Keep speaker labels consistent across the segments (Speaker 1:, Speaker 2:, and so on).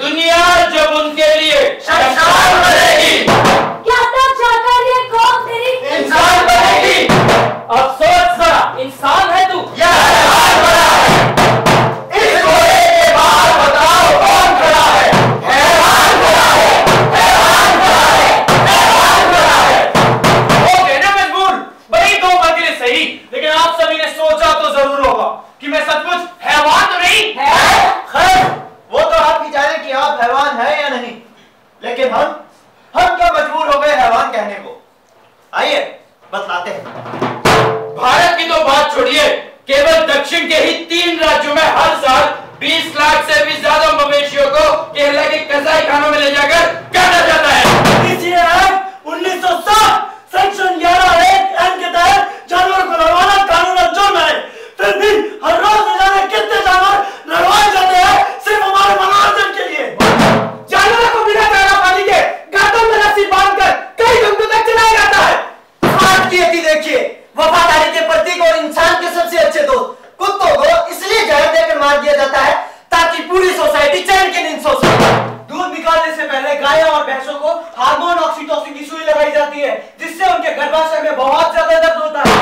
Speaker 1: दुनिया जब उनके लिए शमशान बनेगी,
Speaker 2: क्या तब जाकर ये कौम तेरी
Speaker 1: इंसान बनेगी। अब सोच जरा, इंसान है तू या हैवान बना है? इस घोड़े के बाहर बताओ कौन खड़ा है? हैवान बना है, हैवान बना है, हैवान बना है। हो गए ना मजबूर, बड़ी 2 मंजिलें सही, लेकिन आप सभी ने सोचा तो जरूर होगा कि मैं सचमुच हैवान तो नहीं है।
Speaker 3: खैर, वो तो आपकी जाने कि आप हैवान है या नहीं, लेकिन हम क्या मजबूर हो गए हैवान कहने को। आइए बतलाते हैं।
Speaker 1: भारत की तो बात छोड़िए, केवल दक्षिण के ही 3 राज्यों में हर साल 20 लाख से भी ज्यादा मवेशियों को केरला के कसाई खानों में ले जाकर काटा जाता है।
Speaker 4: इसी एक्ट 1960 सेक्शन 11(1) एन के तहत जानवर को लड़वाना कानून जुर्म है। फिर भी हर रोज न जाने कितने जानवर लड़वाए जाते हैं सिर्फ हमारे मनोरंजन के लिए।
Speaker 1: जानवरों को बिना चारा पानी के गांठों में रस्सी बांधकर कई घंटों तक चलाया जाता है।
Speaker 3: आज की यति देखिए, वफादारी के प्रतीक और इंसान के सबसे अच्छे दोस्त कुत्तों को इसलिए जहर देकर मार दिया जाता है ताकि पूरी सोसाइटी चैन की नींद सो सके। दूध निकालने से पहले गायों और भैंसों को हार्मोन ऑक्सीटोसिन की सुई लगाई जाती है, जिससे उनके गर्भाशय में बहुत ज्यादा दर्द होता है।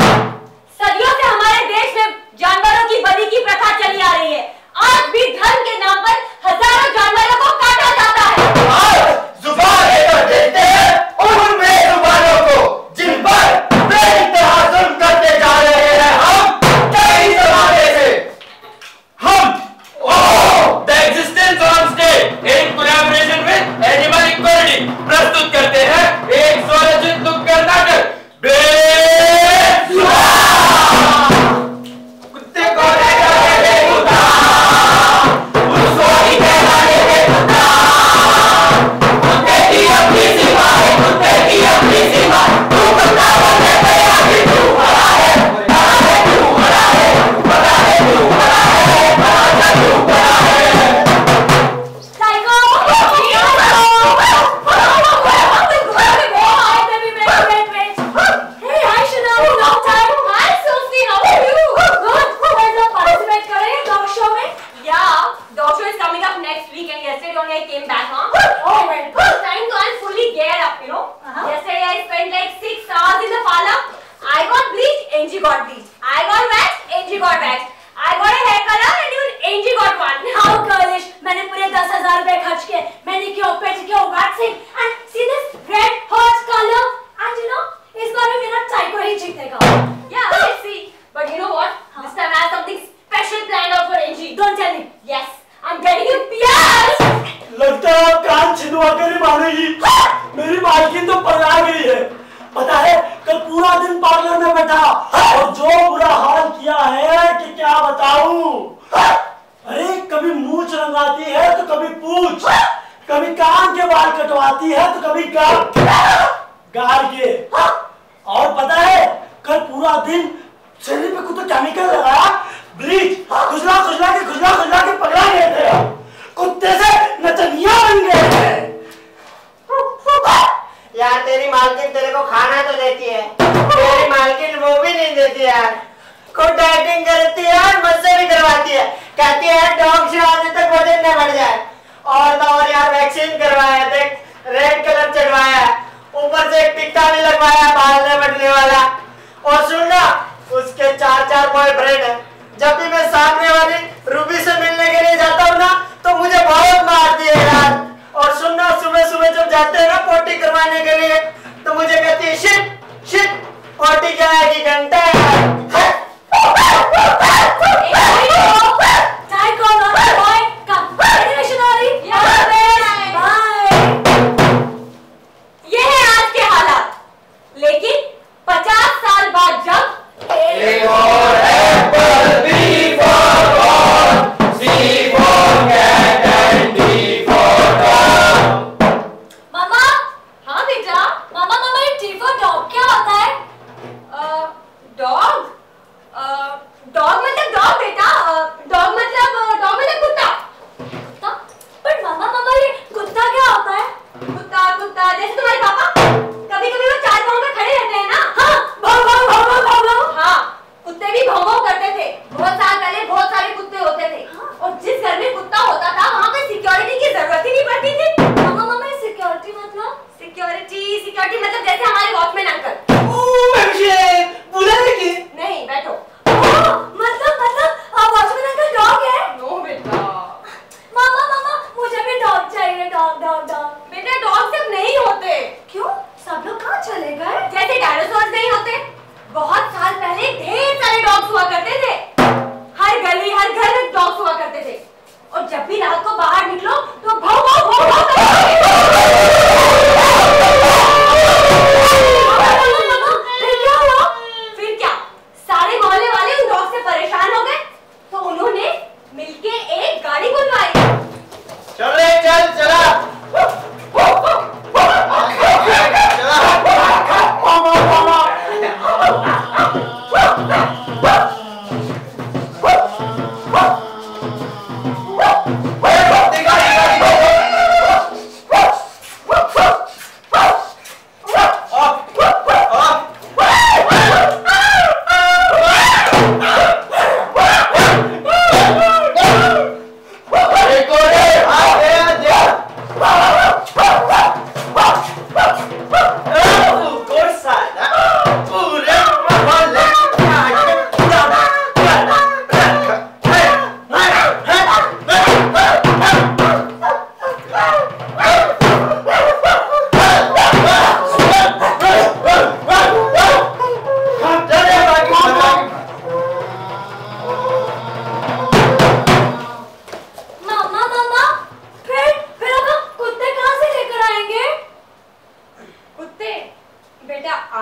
Speaker 2: सदियों से हमारे देश में जानवरों की बलि की प्रथा चली आ रही है। आज भी धर्म के नाम पर हजारों जानवरों को काटा जाता है।
Speaker 1: आज जुबान लेकर देखते हैं उन बेजुबानों को जिन पर बेइंतहा जुल्म करते जा रहे हैं हम कई जमाने से। हम the existence on state in collaboration with animal equality प्रस्तुत करते हैं एक स्वरचित नुक्कड़ नाटक कुत्ते को ले जाके बेहुदा, उसको ही कहलाने दे कुत्ता। कुत्ते की अपनी सीमा है, कुत्ते की अपनी सीमा। तू कुत्ता बनने पे आगे तू बड़ा है, बड़ा है तू बड़ा है, बड़ा है तू बड़ा है, बड़ा है तू बड़ा है।
Speaker 2: Psycho Hey, hi Shana, long time. Hi Sophie, how are you? Good. Guys, आप participate कर रहे हैं dog show में?
Speaker 5: Yeah, dog show is coming up next week and yesterday only I came back, huh?
Speaker 2: Oh, well,
Speaker 5: This time so I'm fully geared up, you know. Yesterday I spent like 6 hours in the parlor. I got bleached, Angie got bleached. I got waxed, Angie got waxed. I got a hair color and even Angie got one.
Speaker 2: how girlish. मैंने पूरे 10,000 रुपए खर्च किए. Manicure, pedicure, waxing and see this red hot color. And you know, इस बार भी मेरा चाइको ही जीतेगा.
Speaker 5: Yeah, let's see. But you know what? This time I have something special planned out for Angie.
Speaker 2: Don't tell me.
Speaker 5: Yes, I'm getting you pierced.
Speaker 4: लगता है आप कान छिदवा कर ही मानेगी। मेरी मालकिन तो पगला गई है। पता है, कल पूरा दिन पार्लर में बैठा और जो बुरा हाल किया है कि क्या बताऊं। अरे कभी मूंछ रंगाती है तो कभी पूंछ, कभी कान के बाल कटवाती है तो कभी गार के। और पता है, कल पूरा दिन शरीर पे कुछ केमिकल लगाया, ब्लीच खुजला के पगला गए थे। कुत्ते से नचनिया बन गए हैं।
Speaker 6: यार तेरी मालकिन तेरे को खाना तो देती है, तेरी मालकिन वो भी नहीं देती यार। खुद डाइटिंग करती है और मुझसे भी करवाती है, कहती है डॉग शो आने तक वजन न बढ़ जाए। और तो और यार वैक्सीन करवाया, देख रेड कलर चढ़वाया, ऊपर से एक टिक्का भी लगवाया बाल में बढ़ने वाला। और सुनना, उसके 4 बॉयफ्रेंड है। जब भी मैं सामने वाली रूबी से मिलने के लिए जाता हूँ ना तो मुझे बहुत मारती है यार। और सुनना, सुबह जब जाते हैं ना पोटी करवाने के लिए तो मुझे कहती है शिट पोटी क्या है कि घंटा है।
Speaker 5: ये है आज के हालात, लेकिन 50 साल बाद जब
Speaker 2: मामा, हाँ बेटा, मामा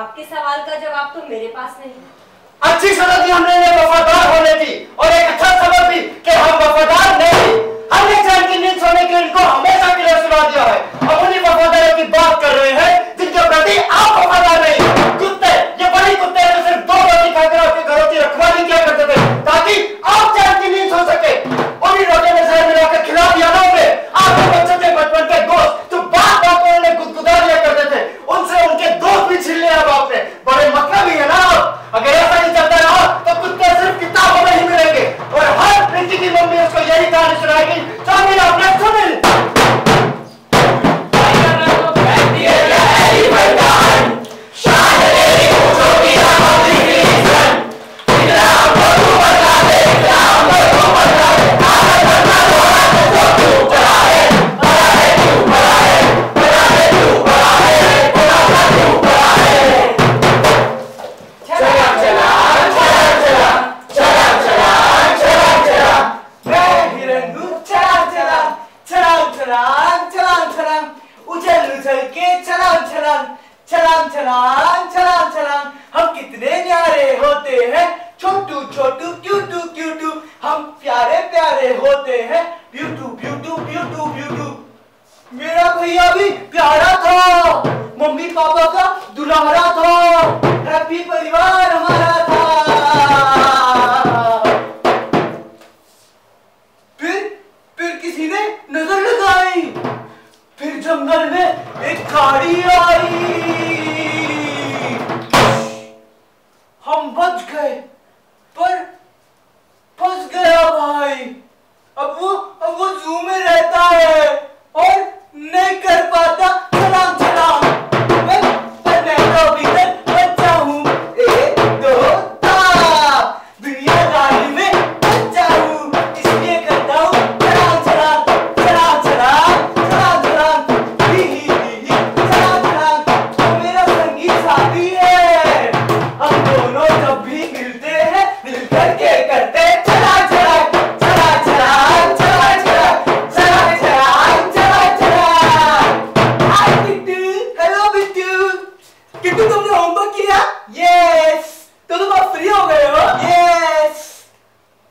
Speaker 5: आपके सवाल का जवाब तो मेरे पास नहीं।
Speaker 3: अच्छी सजा दी हमने इन्हें वफादार होने की, और एक अच्छा सबक भी कि हम वफादार नहीं। हमने चैन की नींद सोने के इनको हमेशा के लिए सुना दिया है। अब उन्हीं वफादारों की बात कर रहे हैं जिनके प्रति आप वफादार नहीं। कुत्ते, ये बड़े कुत्ते हैं जो सिर्फ 2 रोटी खाकर आपके घरों की रखवाली किया करते थे ताकि आप चैन की नींद सो सके। उन्हीं रोटी में जहर मिलाकर खिला दिया ना उन्हें। आपके बच्चे थे बचपन के दोस्त जो बात बात में उन्हें गुदगुदा दिया करते थे, उनसे उनके दोस्त भी छीन लिया आपने। बड़े मतलब ही है ना आप। अगर ऐसा नहीं चलता रहा तो कुत्ते सिर्फ किताबों में ही मिलेंगे, और हर पिंकी की मम्मी उसको यही कहानी सुनाएगी जो मेरे अपने सुने।
Speaker 4: हम कितने प्यारे होते हैं, छोटू छोटू क्यूटू क्यूटू, हम प्यारे प्यारे होते हैं, ब्यूटू ब्यूटू ब्यूटू ब्यूटू। मेरा भैया भी प्यारा था, मम्मी पापा का दुलारा था, हैप्पी परिवार हमारा था। फिर किसी ने नजर लगाई, फिर जंगल में एक गाड़ी आई, हम बच गए, पर फंस गया भाई। अब वो जू में रहता है और नहीं कर पाता छलांग छलांग। मैं तो अभी तक बच्चा हूँ, 1 2 3 दुनियादारी में बच्चा हूँ, इसलिए करता हूँ छलांग छलांग छलांग छलांग छलांग छलांग ही छलांग छलांग। वो मेरा संगी साथी है, हम दोनों जब भी मिलते हैं मिलकर के करते छलांग छलांग छलांग छलांग छलांग छलांग छलांग छलांग छलांग। हाय बिट्टू, हेलो बिट्टू। किट्टू, तुमने होमवर्क किया? यस। तो तुम अब फ्री हो गए हो? यस।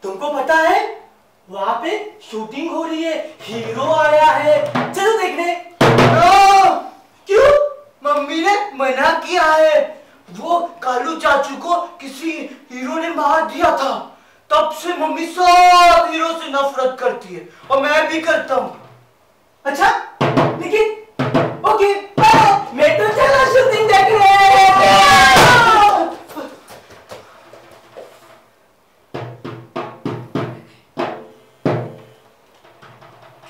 Speaker 4: तुमको पता है वहां पे शूटिंग हो रही है, हीरो आया है, चलो देखने। क्यों? मम्मी ने मना किया है। वो कालू चाचू को किसी हीरो ने मार दिया था, तब से मम्मी सब हीरो से नफरत करती है, और मैं भी करता हूँ। अच्छा, लेकिन ओके, मैं तो चला शूटिंग देखने।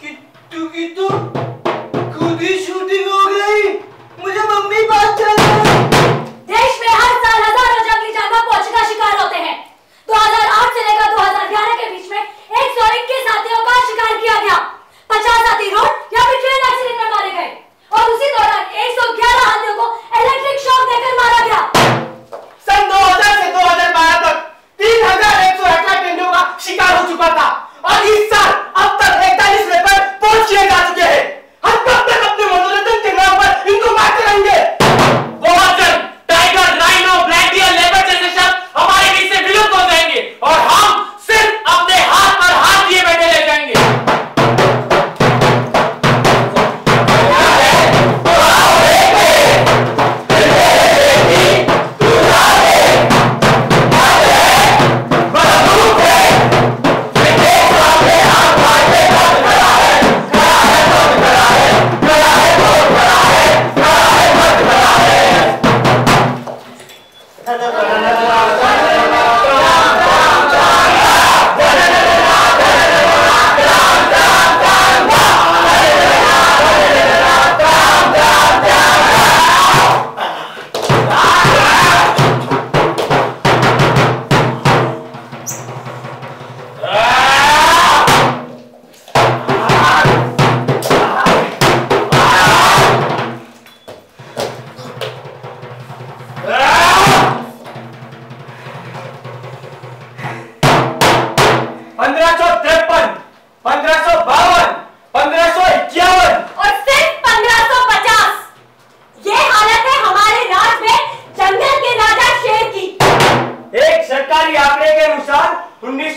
Speaker 4: किट्टू की तो खुद ही शूटिंग हो गई, मुझे मम्मी बात चल।
Speaker 2: देश में हर साल हजारों जंगली जानवर पोचे का शिकार होते हैं। 2008 से लेकर 2011 के बीच में 121 हाथियों का शिकार किया गया। 50 हाथी रोड या फिर ट्रेन एक्सीडेंट में मारे गए, और उसी दौरान एक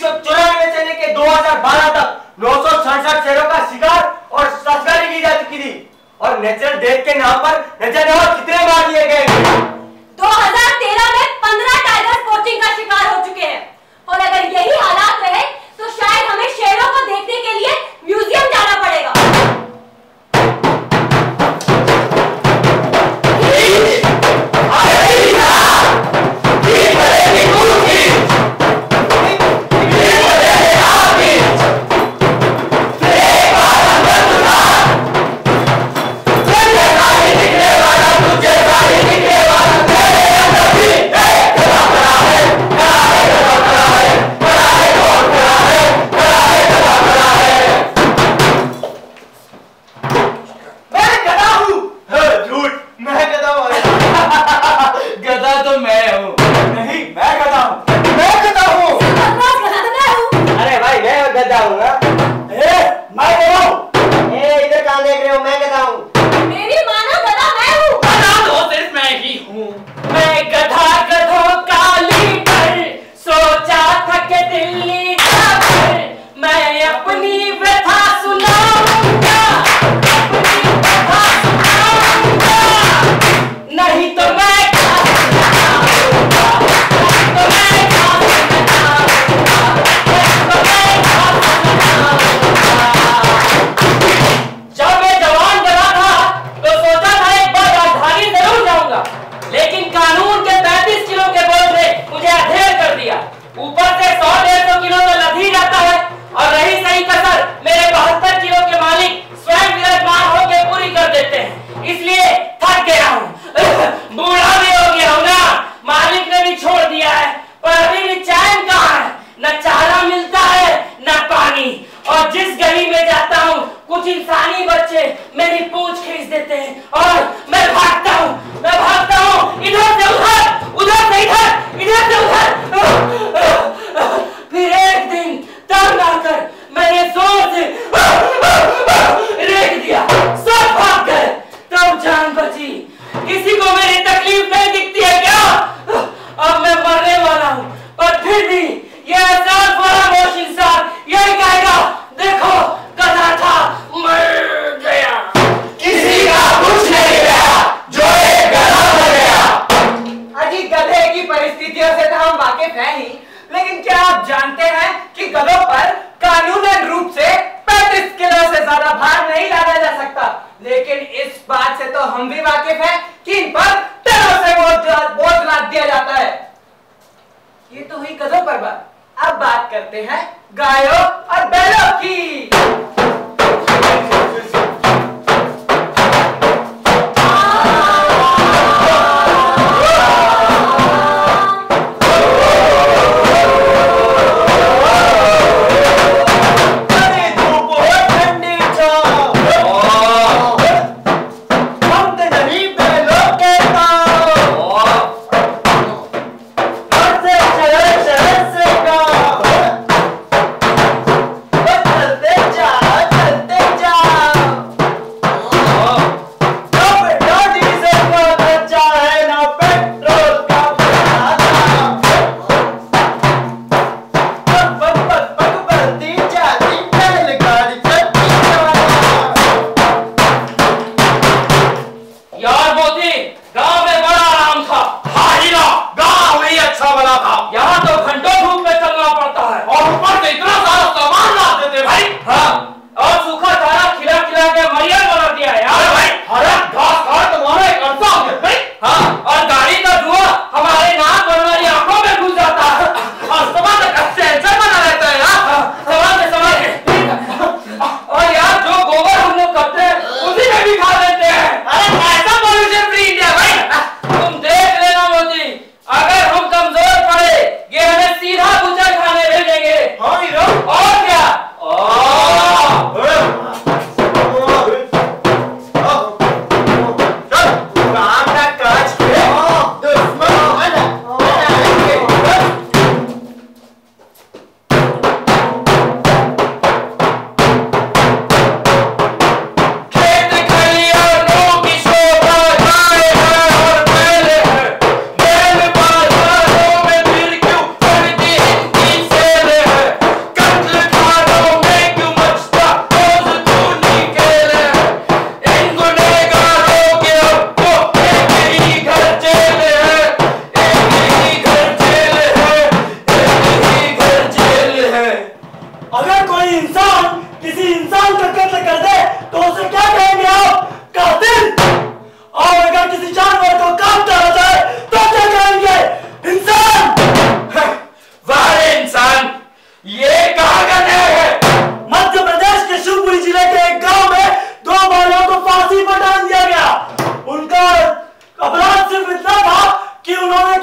Speaker 3: 1994 से लेकर 2012 तक 967 शेरों का शिकार और तस्करी की जा चुकी थी। और नेचुरल डेथ के नाम पर न जाने और कितने मार दिए गए।
Speaker 5: 2013 में 15 टाइगर्स पोचिंग का शिकार हो चुके हैं। और अगर यही हालात रहे तो शायद हमें शेरों को देखने के लिए म्यूजियम जाना पड़ेगा।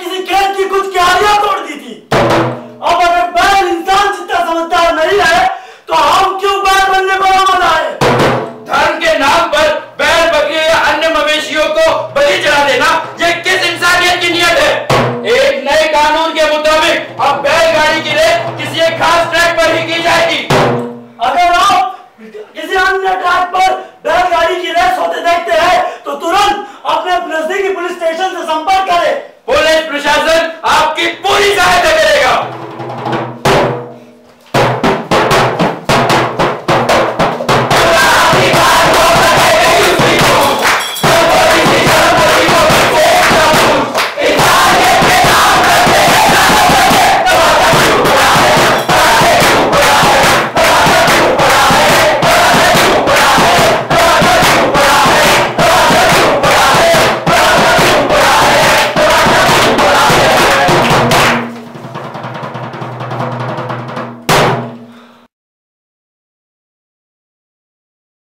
Speaker 4: किसी खेत की कुछ क्यारियां तो